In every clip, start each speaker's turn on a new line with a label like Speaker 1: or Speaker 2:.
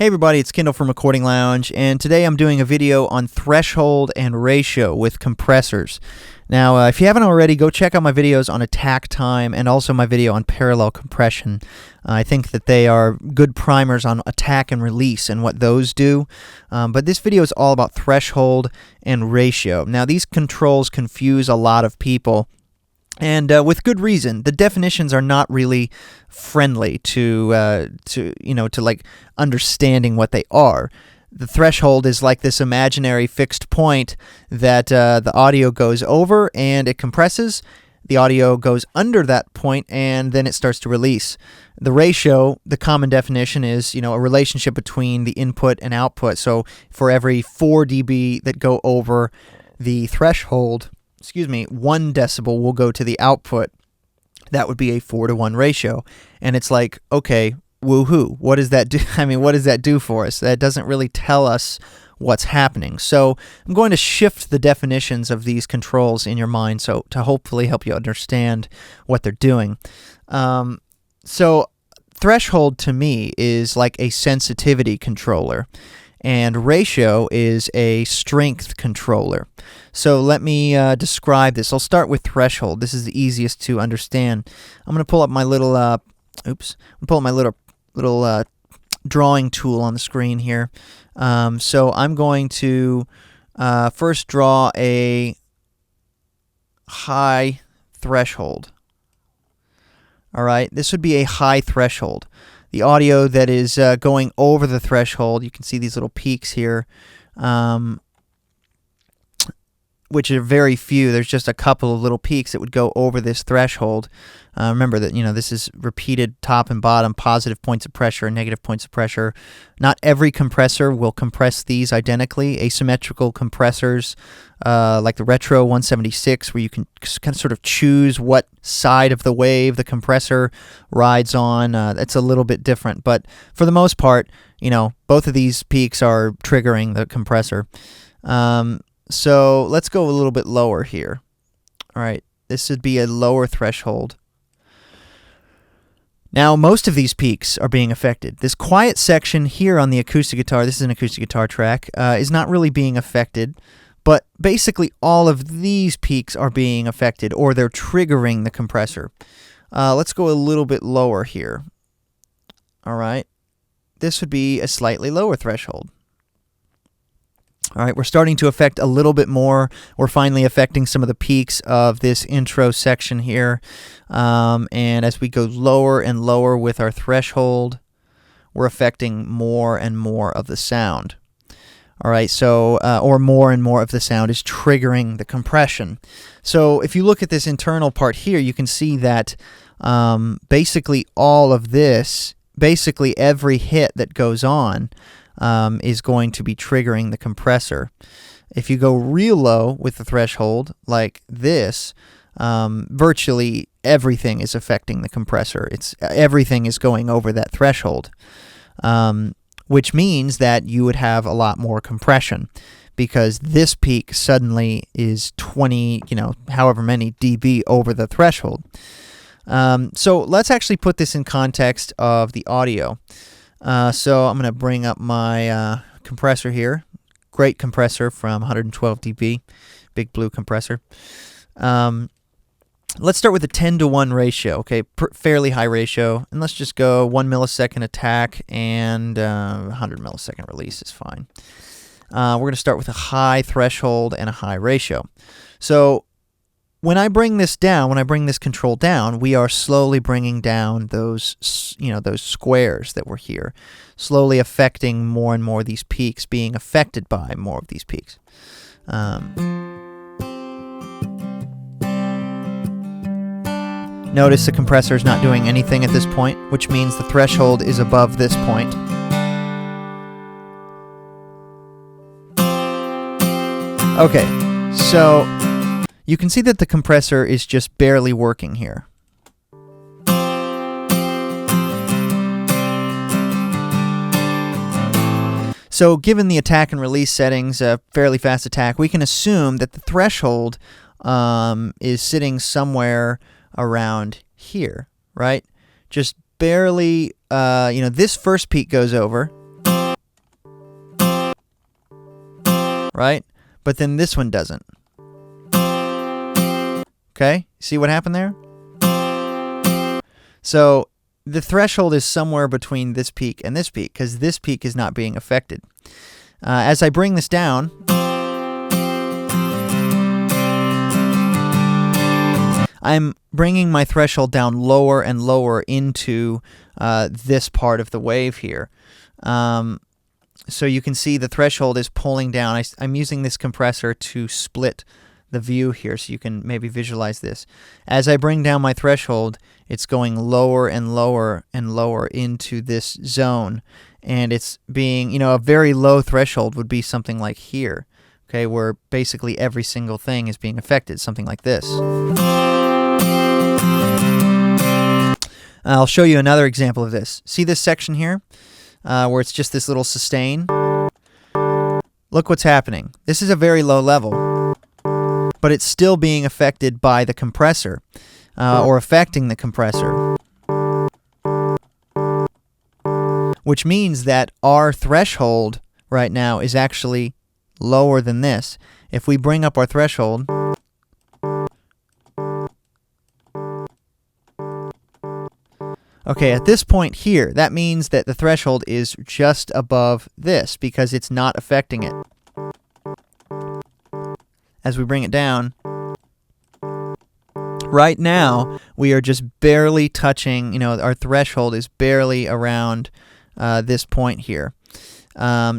Speaker 1: Hey everybody, it's Kendall from Recording Lounge, and today I'm doing a video on threshold and ratio with compressors. Now, if you haven't already, go check out my videos on attack time and also my video on parallel compression. I think that they are good primers on attack and release and what those do. But this video is all about threshold and ratio. Now, these controls confuse a lot of people. And with good reason. The definitions are not really friendly to like understanding what they are. The threshold is like this imaginary fixed point that the audio goes over and it compresses. The audio goes under that point and then it starts to release. The ratio, the common definition is, a relationship between the input and output. So for every 4 dB that go over the threshold, 1 decibel will go to the output. That would be a 4-to-1 ratio. And it's like, okay, woohoo. What does that do? What does that do for us? That doesn't really tell us what's happening. So I'm going to shift the definitions of these controls in your mind so to hopefully help you understand what they're doing. So threshold to me is like a sensitivity controller. And ratio is a strength controller. So let me describe this. I'll start with threshold. This is the easiest to understand. I'm going to pull up my little drawing tool on the screen here. So I'm going to first draw a high threshold. All right, this would be a high threshold. The audio that is going over the threshold, you can see these little peaks here, which are very few. There's just a couple of little peaks that would go over this threshold. Remember that this is repeated top and bottom, positive points of pressure and negative points of pressure. Not every compressor will compress these identically. Asymmetrical compressors, like the Retro 176, where you can kind of sort of choose what side of the wave the compressor rides on. That's a little bit different, but for the most part, both of these peaks are triggering the compressor. So let's go a little bit lower here. All right, this would be a lower threshold. Now, most of these peaks are being affected. This quiet section here on the acoustic guitar, this is an acoustic guitar track, is not really being affected, but basically all of these peaks are being affected, or they're triggering the compressor. Let's go a little bit lower here. All right, this would be a slightly lower threshold. All right, we're starting to affect a little bit more. We're finally affecting some of the peaks of this intro section here. And as we go lower and lower with our threshold, we're affecting more and more of the sound. All right, so, or more and more of the sound is triggering the compression. So if you look at this internal part here, you can see that basically all of this, basically every hit that goes on, is going to be triggering the compressor. If you go real low with the threshold like this, virtually everything is affecting the compressor. Everything is going over that threshold, which means that you would have a lot more compression because this peak suddenly is 20, however many dB over the threshold. So let's actually put this in context of the audio. So I'm going to bring up my compressor here. Great compressor from 112 dB, big blue compressor. Let's start with a 10-to-1 ratio, okay, fairly high ratio. And let's just go 1 millisecond attack and 100 millisecond release is fine. We're going to start with a high threshold and a high ratio. So when I bring this down, when I bring this control down, we are slowly bringing down those, those squares that were here, slowly affecting more and more of these peaks, being affected by more of these peaks. Notice the compressor is not doing anything at this point, which means the threshold is above this point. Okay, so you can see that the compressor is just barely working here. So given the attack and release settings, a fairly fast attack, we can assume that the threshold is sitting somewhere around here, right? Just barely, this first peak goes over, right? But then this one doesn't. Okay, see what happened there? So the threshold is somewhere between this peak and this peak, because this peak is not being affected. As I bring this down, I'm bringing my threshold down lower and lower into this part of the wave here. So you can see the threshold is pulling down. I'm using this compressor to split the view here so you can maybe visualize this. As I bring down my threshold, it's going lower and lower and lower into this zone. And it's being, a very low threshold would be something like here, okay, where basically every single thing is being affected, something like this. I'll show you another example of this. See this section here where it's just this little sustain? Look what's happening. This is a very low level, but it's still being affected by the compressor or affecting the compressor, which means that our threshold right now is actually lower than this. If we bring up our threshold, okay, at this point here, that means that the threshold is just above this because it's not affecting it. As we bring it down, right now we are just barely touching, our threshold is barely around this point here.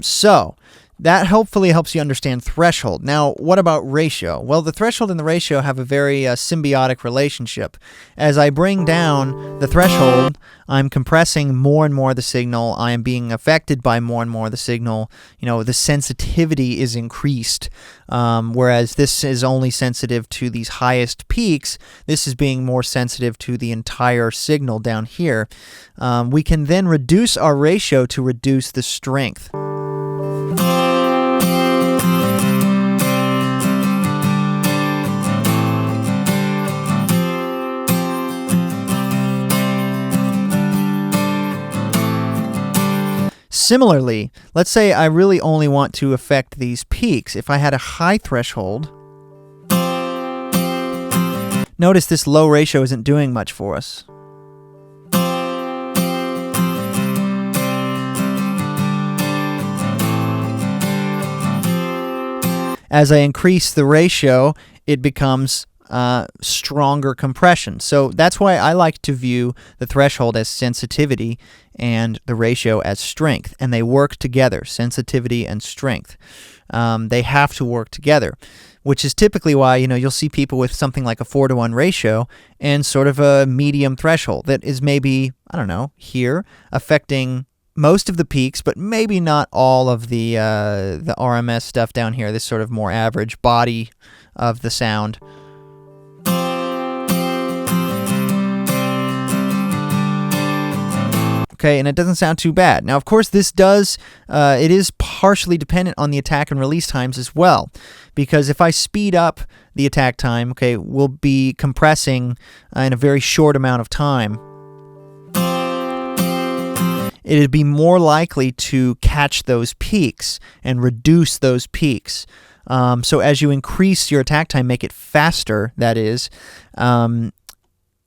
Speaker 1: So that hopefully helps you understand threshold. Now, what about ratio? Well, the threshold and the ratio have a very symbiotic relationship. As I bring down the threshold, I'm compressing more and more of the signal. I am being affected by more and more of the signal. The sensitivity is increased, whereas this is only sensitive to these highest peaks. This is being more sensitive to the entire signal down here. We can then reduce our ratio to reduce the strength. Similarly, let's say I really only want to affect these peaks. If I had a high threshold, notice this low ratio isn't doing much for us. As I increase the ratio, it becomes stronger compression. So that's why I like to view the threshold as sensitivity and the ratio as strength, and they work together, sensitivity and strength. They have to work together, which is typically why you'll see people with something like a 4-to-1 ratio and sort of a medium threshold that is maybe, I don't know, here affecting most of the peaks, but maybe not all of the RMS stuff down here, this sort of more average body of the sound. Okay, and it doesn't sound too bad. Now, of course, this it is partially dependent on the attack and release times as well, because if I speed up the attack time, okay, we'll be compressing in a very short amount of time. It'd be more likely to catch those peaks and reduce those peaks. So as you increase your attack time, make it faster, that is,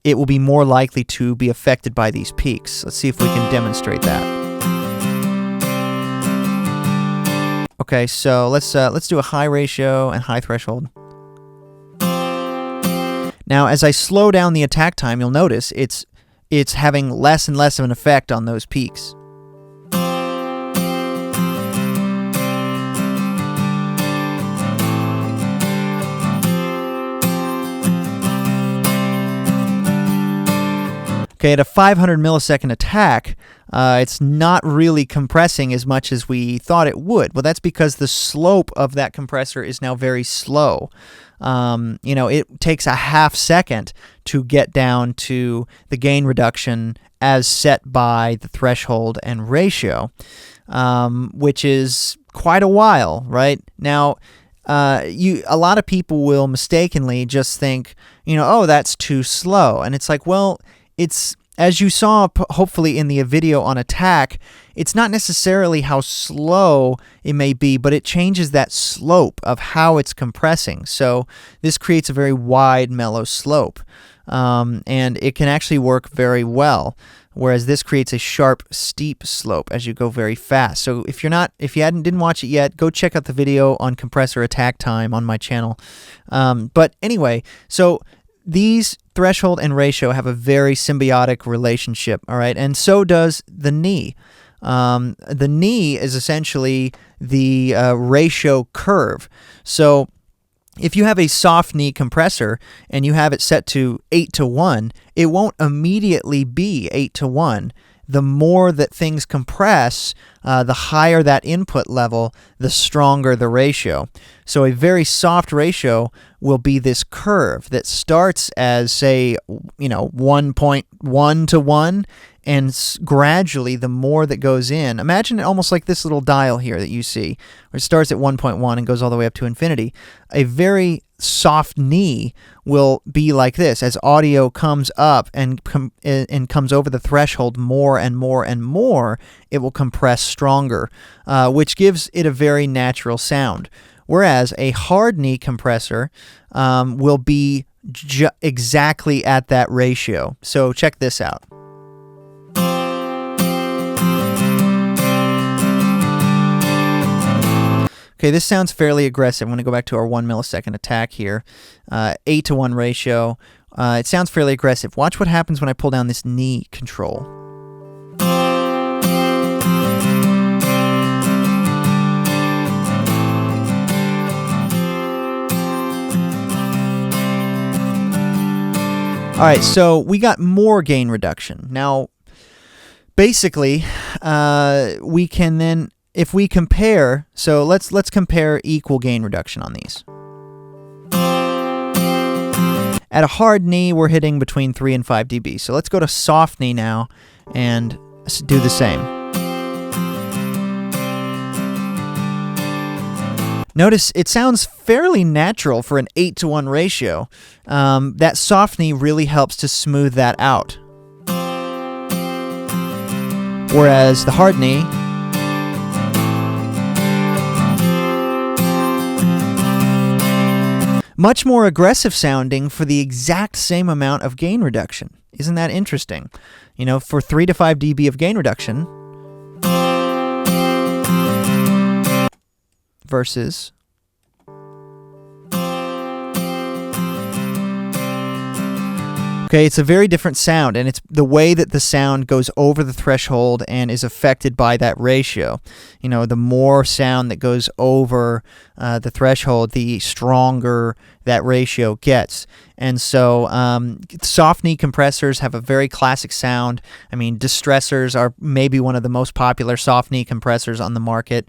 Speaker 1: it will be more likely to be affected by these peaks. Let's see if we can demonstrate that. Okay, so let's do a high ratio and high threshold. Now, as I slow down the attack time, you'll notice it's having less and less of an effect on those peaks. Okay, at a 500 millisecond attack, it's not really compressing as much as we thought it would. Well, that's because the slope of that compressor is now very slow. It takes a half second to get down to the gain reduction as set by the threshold and ratio, which is quite a while, right? Now, a lot of people will mistakenly just think, oh, that's too slow. And it's like, well, it's, as you saw hopefully in the video on attack, it's not necessarily how slow it may be, but it changes that slope of how it's compressing. So this creates a very wide, mellow slope, and it can actually work very well. Whereas this creates a sharp, steep slope as you go very fast. So if you didn't watch it yet, go check out the video on compressor attack time on my channel. But anyway, so these threshold and ratio have a very symbiotic relationship, all right? And so does the knee. The knee is essentially the ratio curve. So if you have a soft knee compressor and you have it set to 8:1, it won't immediately be 8:1. The more that things compress, the higher that input level, the stronger the ratio. So a very soft ratio will be this curve that starts as, say, 1.1 to 1, and gradually the more that goes in, imagine it almost like this little dial here that you see, where it starts at 1.1 and goes all the way up to infinity. A very soft knee will be like this. As audio comes up and comes over the threshold more and more and more, it will compress stronger, which gives it a very natural sound. Whereas a hard knee compressor will be exactly at that ratio. So check this out. Okay, this sounds fairly aggressive. I'm going to go back to our 1 millisecond attack here. 8:1 ratio. It sounds fairly aggressive. Watch what happens when I pull down this knee control. All right, so we got more gain reduction. Now, basically, we can then, if we compare, so let's compare equal gain reduction on these. At a hard knee, we're hitting between 3 and 5 dB. So let's go to soft knee now and do the same. Notice it sounds fairly natural for an 8:1 ratio. That soft knee really helps to smooth that out. Whereas the hard knee, much more aggressive sounding for the exact same amount of gain reduction. Isn't that interesting? For 3 to 5 dB of gain reduction versus okay, it's a very different sound, and it's the way that the sound goes over the threshold and is affected by that ratio. The more sound that goes over the threshold, the stronger that ratio gets. And so soft knee compressors have a very classic sound. I mean, distressors are maybe one of the most popular soft knee compressors on the market.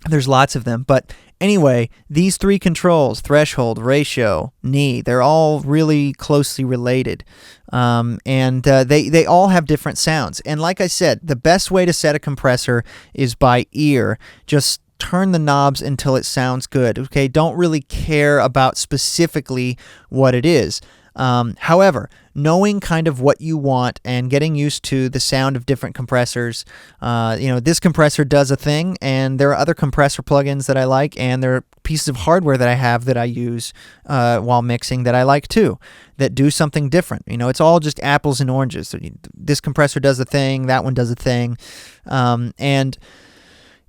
Speaker 1: There's lots of them, but anyway, these three controls, threshold, ratio, knee, they're all really closely related, and they all have different sounds. And like I said, the best way to set a compressor is by ear. Just turn the knobs until it sounds good. Okay, don't really care about specifically what it is. However, knowing kind of what you want and getting used to the sound of different compressors, this compressor does a thing, and there are other compressor plugins that I like, and there are pieces of hardware that I have that I use while mixing that I like too, that do something different. It's all just apples and oranges. So this compressor does a thing, that one does a thing, and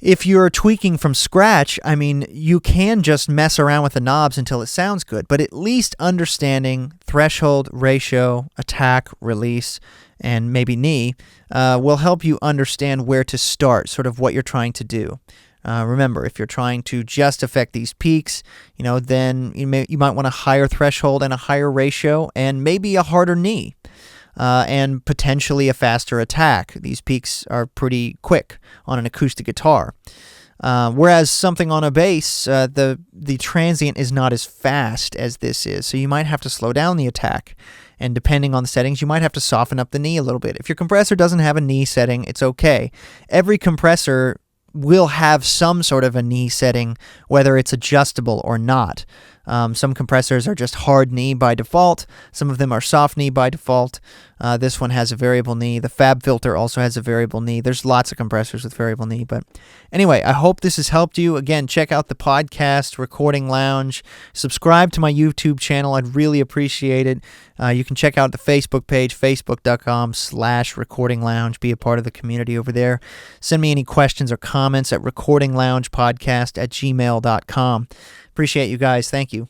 Speaker 1: if you're tweaking from scratch, I mean, you can just mess around with the knobs until it sounds good, but at least understanding threshold, ratio, attack, release, and maybe knee will help you understand where to start, sort of what you're trying to do. Remember, if you're trying to just affect these peaks, then you might want a higher threshold and a higher ratio and maybe a harder knee. And potentially a faster attack. These peaks are pretty quick on an acoustic guitar. Whereas something on a bass, the transient is not as fast as this is, so you might have to slow down the attack. And depending on the settings, you might have to soften up the knee a little bit. If your compressor doesn't have a knee setting, it's okay. Every compressor will have some sort of a knee setting, whether it's adjustable or not. Some compressors are just hard knee by default. Some of them are soft knee by default. This one has a variable knee. The Fab filter also has a variable knee. There's lots of compressors with variable knee. But anyway, I hope this has helped you. Again, check out the podcast, Recording Lounge. Subscribe to my YouTube channel. I'd really appreciate it. You can check out the Facebook page, facebook.com/Recording Lounge. Be a part of the community over there. Send me any questions or comments at recordingloungepodcast@gmail.com. Appreciate you guys. Thank you.